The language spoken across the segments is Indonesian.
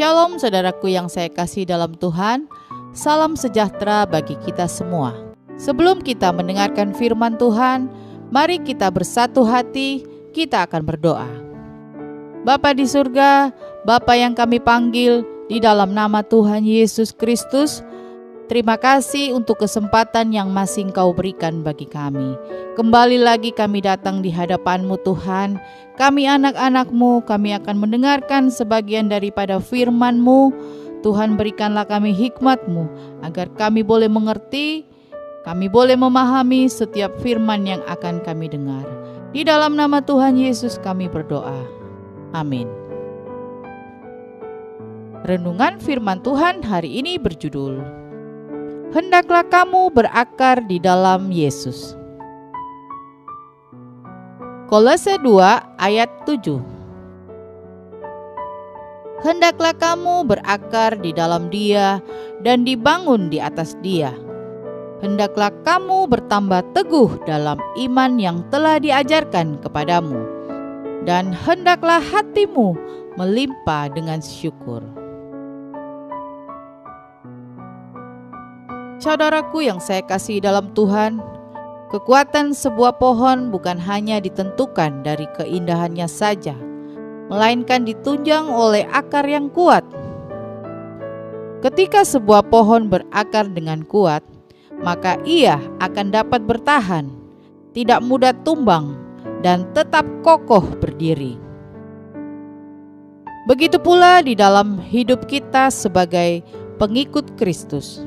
Shalom saudaraku yang saya kasih dalam Tuhan, salam sejahtera bagi kita semua. Sebelum kita mendengarkan firman Tuhan, mari kita bersatu hati, kita akan berdoa. Bapa di surga, Bapa yang kami panggil di dalam nama Tuhan Yesus Kristus, terima kasih untuk kesempatan yang masih Engkau berikan bagi kami. Kembali lagi kami datang di hadapan-Mu Tuhan. Kami anak-anak-Mu, kami akan mendengarkan sebagian daripada firman-Mu. Tuhan, berikanlah kami hikmat-Mu agar kami boleh mengerti, kami boleh memahami setiap firman yang akan kami dengar. Di dalam nama Tuhan Yesus kami berdoa. Amin. Renungan firman Tuhan hari ini berjudul, Hendaklah kamu berakar di dalam Yesus. Kolose 2 ayat 7. Hendaklah kamu berakar di dalam Dia dan dibangun di atas Dia. Hendaklah kamu bertambah teguh dalam iman yang telah diajarkan kepadamu, dan hendaklah hatimu melimpah dengan syukur. Saudaraku yang saya kasih dalam Tuhan, kekuatan sebuah pohon bukan hanya ditentukan dari keindahannya saja, melainkan ditunjang oleh akar yang kuat. Ketika sebuah pohon berakar dengan kuat, maka ia akan dapat bertahan, tidak mudah tumbang, dan tetap kokoh berdiri. Begitu pula di dalam hidup kita sebagai pengikut Kristus.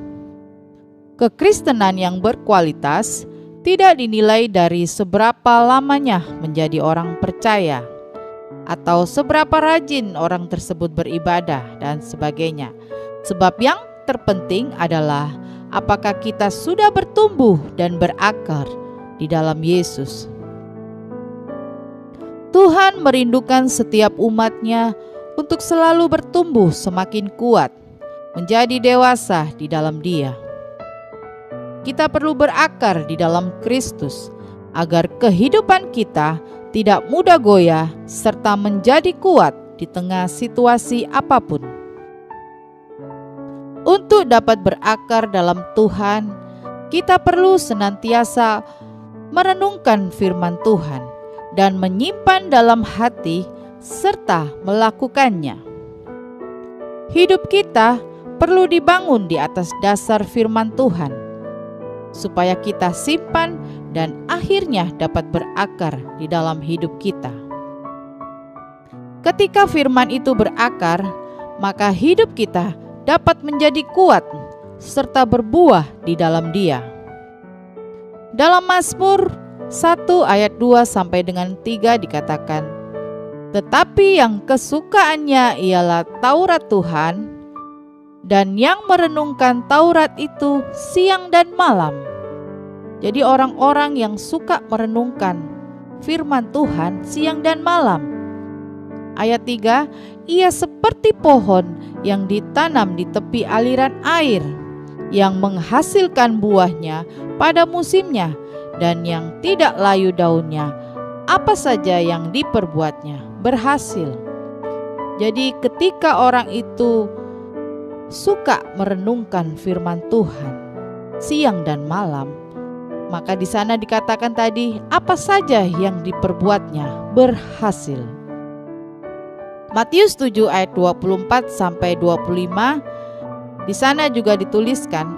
Kekristenan yang berkualitas tidak dinilai dari seberapa lamanya menjadi orang percaya, atau seberapa rajin orang tersebut beribadah dan sebagainya. Sebab yang terpenting adalah apakah kita sudah bertumbuh dan berakar di dalam Yesus. Tuhan merindukan setiap umat-Nya untuk selalu bertumbuh semakin kuat, menjadi dewasa di dalam Dia. Kita perlu berakar di dalam Kristus agar kehidupan kita tidak mudah goyah serta menjadi kuat di tengah situasi apapun. Untuk dapat berakar dalam Tuhan, kita perlu senantiasa merenungkan firman Tuhan dan menyimpan dalam hati serta melakukannya. Hidup kita perlu dibangun di atas dasar firman Tuhan, supaya kita simpan dan akhirnya dapat berakar di dalam hidup kita. Ketika firman itu berakar, maka hidup kita dapat menjadi kuat serta berbuah di dalam Dia. Dalam Mazmur 1 ayat 2 sampai dengan 3 dikatakan, tetapi yang kesukaannya ialah Taurat Tuhan, dan yang merenungkan Taurat itu siang dan malam. Jadi orang-orang yang suka merenungkan firman Tuhan siang dan malam. Ayat 3, ia seperti pohon yang ditanam di tepi aliran air, yang menghasilkan buahnya pada musimnya, dan yang tidak layu daunnya. Apa saja yang diperbuatnya berhasil. Jadi ketika orang itu suka merenungkan firman Tuhan siang dan malam, maka di sana dikatakan tadi apa saja yang diperbuatnya berhasil. Matius 7 ayat 24 sampai 25, di sana juga dituliskan,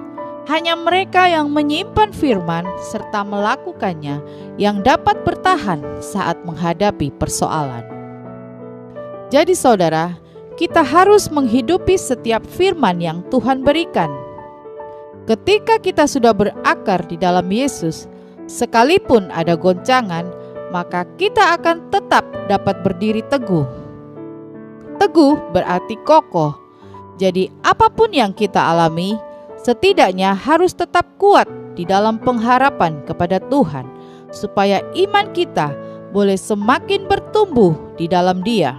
hanya mereka yang menyimpan firman serta melakukannya yang dapat bertahan saat menghadapi persoalan. Jadi saudara, kita harus menghidupi setiap firman yang Tuhan berikan. Ketika kita sudah berakar di dalam Yesus, sekalipun ada goncangan, maka kita akan tetap dapat berdiri teguh. Teguh berarti kokoh. Jadi apapun yang kita alami, setidaknya harus tetap kuat di dalam pengharapan kepada Tuhan, supaya iman kita boleh semakin bertumbuh di dalam Dia.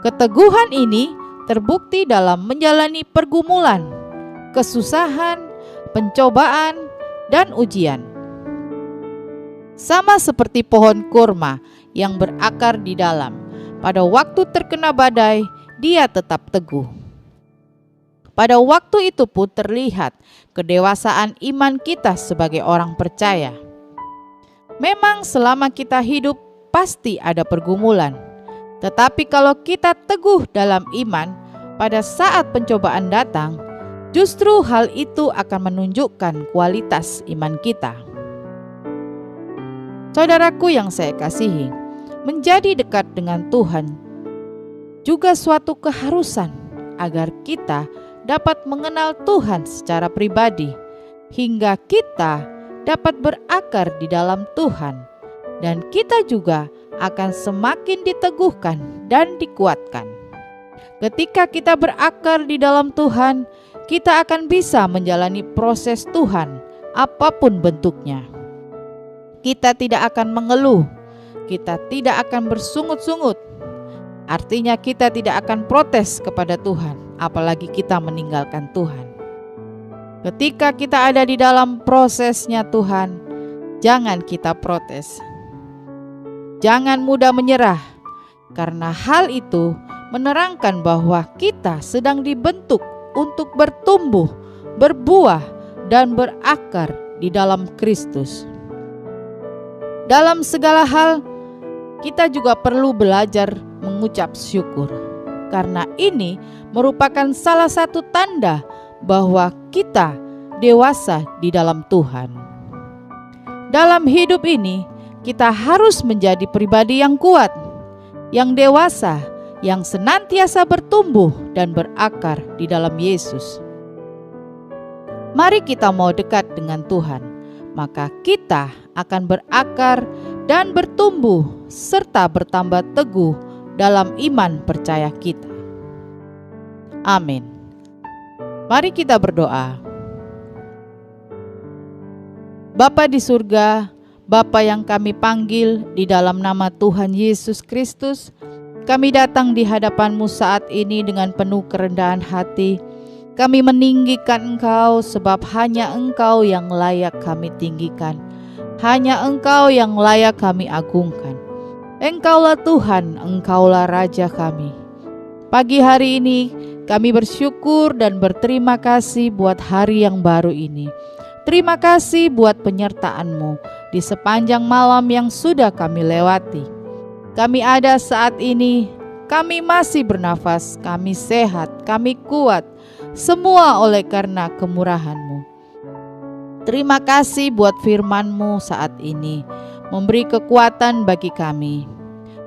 Keteguhan ini terbukti dalam menjalani pergumulan, kesusahan, pencobaan, dan ujian. Sama seperti pohon kurma yang berakar di dalam, pada waktu terkena badai, dia tetap teguh. Pada waktu itu pun terlihat kedewasaan iman kita sebagai orang percaya. Memang selama kita hidup pasti ada pergumulan, tetapi kalau kita teguh dalam iman, pada saat pencobaan datang, justru hal itu akan menunjukkan kualitas iman kita. Saudaraku yang saya kasihi, menjadi dekat dengan Tuhan juga suatu keharusan agar kita dapat mengenal Tuhan secara pribadi, hingga kita dapat berakar di dalam Tuhan, dan kita juga akan semakin diteguhkan dan dikuatkan. Ketika kita berakar di dalam Tuhan, kita akan bisa menjalani proses Tuhan apapun bentuknya. Kita tidak akan mengeluh, kita tidak akan bersungut-sungut. Artinya kita tidak akan protes kepada Tuhan, apalagi kita meninggalkan Tuhan. Ketika kita ada di dalam prosesnya Tuhan, jangan kita protes. Jangan mudah menyerah, karena hal itu menerangkan bahwa kita sedang dibentuk untuk bertumbuh, berbuah, dan berakar di dalam Kristus. Dalam segala hal, kita juga perlu belajar mengucap syukur, karena ini merupakan salah satu tanda bahwa kita dewasa di dalam Tuhan. Dalam hidup ini, kita harus menjadi pribadi yang kuat, yang dewasa, yang senantiasa bertumbuh dan berakar di dalam Yesus. Mari kita mau dekat dengan Tuhan, maka kita akan berakar dan bertumbuh serta bertambah teguh dalam iman percaya kita. Amin. Mari kita berdoa. Bapa di surga, Bapa yang kami panggil di dalam nama Tuhan Yesus Kristus, kami datang di hadapan-Mu saat ini dengan penuh kerendahan hati. Kami meninggikan Engkau sebab hanya Engkau yang layak kami tinggikan. Hanya Engkau yang layak kami agungkan. Engkaulah Tuhan, Engkaulah Raja kami. Pagi hari ini kami bersyukur dan berterima kasih buat hari yang baru ini. Terima kasih buat penyertaan-Mu di sepanjang malam yang sudah kami lewati. Kami ada saat ini, kami masih bernafas, kami sehat, kami kuat, semua oleh karena kemurahan-Mu. Terima kasih buat firman-Mu saat ini, memberi kekuatan bagi kami.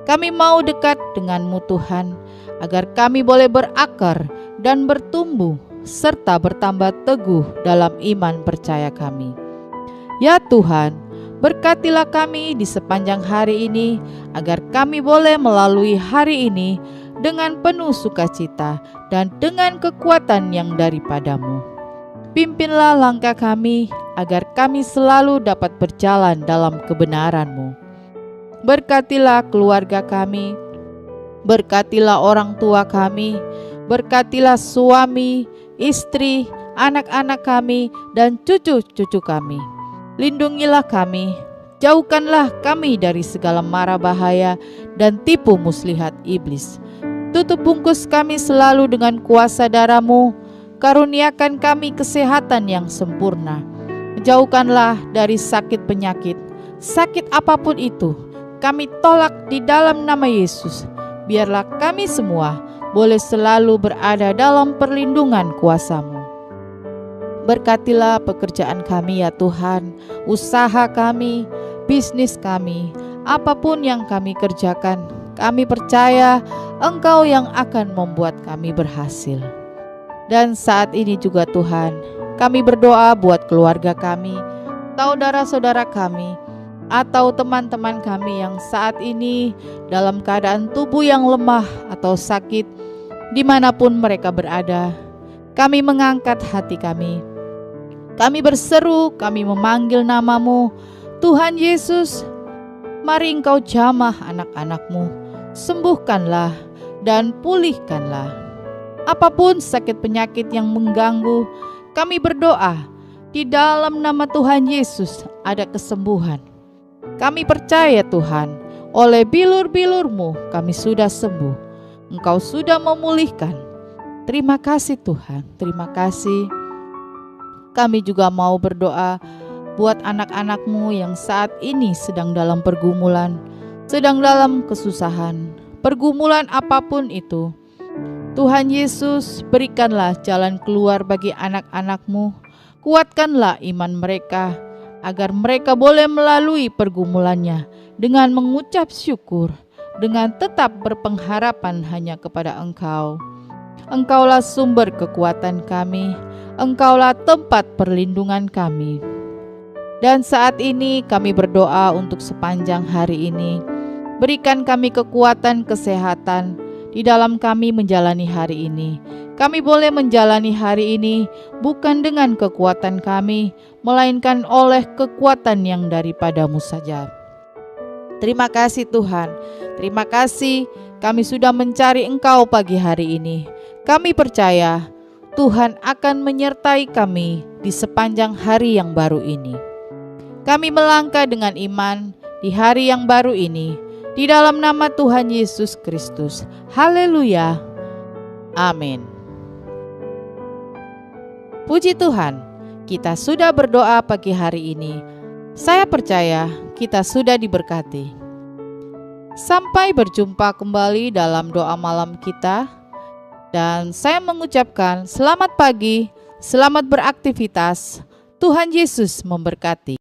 Kami mau dekat dengan-Mu Tuhan, agar kami boleh berakar dan bertumbuh, serta bertambah teguh dalam iman percaya kami. Ya Tuhan, berkatilah kami di sepanjang hari ini, agar kami boleh melalui hari ini dengan penuh sukacita dan dengan kekuatan yang daripada-Mu. Pimpinlah langkah kami, agar kami selalu dapat berjalan dalam kebenaran-Mu. Berkatilah keluarga kami, berkatilah orang tua kami, berkatilah suami, istri, anak-anak kami, dan cucu-cucu kami. Lindungilah kami, jauhkanlah kami dari segala mara bahaya dan tipu muslihat iblis. Tutup bungkus kami selalu dengan kuasa darah-Mu, karuniakan kami kesehatan yang sempurna. Jauhkanlah dari sakit penyakit, sakit apapun itu, kami tolak di dalam nama Yesus. Biarlah kami semua boleh selalu berada dalam perlindungan kuasa-Mu. Berkatilah pekerjaan kami ya Tuhan, usaha kami, bisnis kami, apapun yang kami kerjakan, kami percaya Engkau yang akan membuat kami berhasil. Dan saat ini juga Tuhan, kami berdoa buat keluarga kami, saudara-saudara kami, atau teman-teman kami yang saat ini dalam keadaan tubuh yang lemah atau sakit, dimanapun mereka berada. Kami mengangkat hati kami. Kami berseru, kami memanggil nama-Mu, Tuhan Yesus. Mari Engkau jamah anak-anak-Mu, sembuhkanlah dan pulihkanlah. Apapun sakit penyakit yang mengganggu, kami berdoa di dalam nama Tuhan Yesus ada kesembuhan. Kami percaya Tuhan, oleh bilur-bilur-Mu kami sudah sembuh. Engkau sudah memulihkan. Terima kasih Tuhan, terima kasih. Kami juga mau berdoa buat anak-anak-Mu yang saat ini sedang dalam pergumulan, sedang dalam kesusahan, pergumulan apapun itu. Tuhan Yesus, berikanlah jalan keluar bagi anak-anak-Mu. Kuatkanlah iman mereka, agar mereka boleh melalui pergumulannya dengan mengucap syukur, dengan tetap berpengharapan hanya kepada Engkau. Engkaulah sumber kekuatan kami, Engkaulah tempat perlindungan kami. Dan saat ini kami berdoa untuk sepanjang hari ini. Berikan kami kekuatan kesehatan di dalam kami menjalani hari ini. Kami boleh menjalani hari ini bukan dengan kekuatan kami, melainkan oleh kekuatan yang daripada-Mu saja. Terima kasih Tuhan, terima kasih kami sudah mencari Engkau pagi hari ini. Kami percaya Tuhan akan menyertai kami di sepanjang hari yang baru ini. Kami melangkah dengan iman di hari yang baru ini, di dalam nama Tuhan Yesus Kristus. Haleluya. Amin. Puji Tuhan, kita sudah berdoa pagi hari ini. Saya percaya kita sudah diberkati. Sampai berjumpa kembali dalam doa malam kita. Dan saya mengucapkan selamat pagi, selamat beraktivitas. Tuhan Yesus memberkati.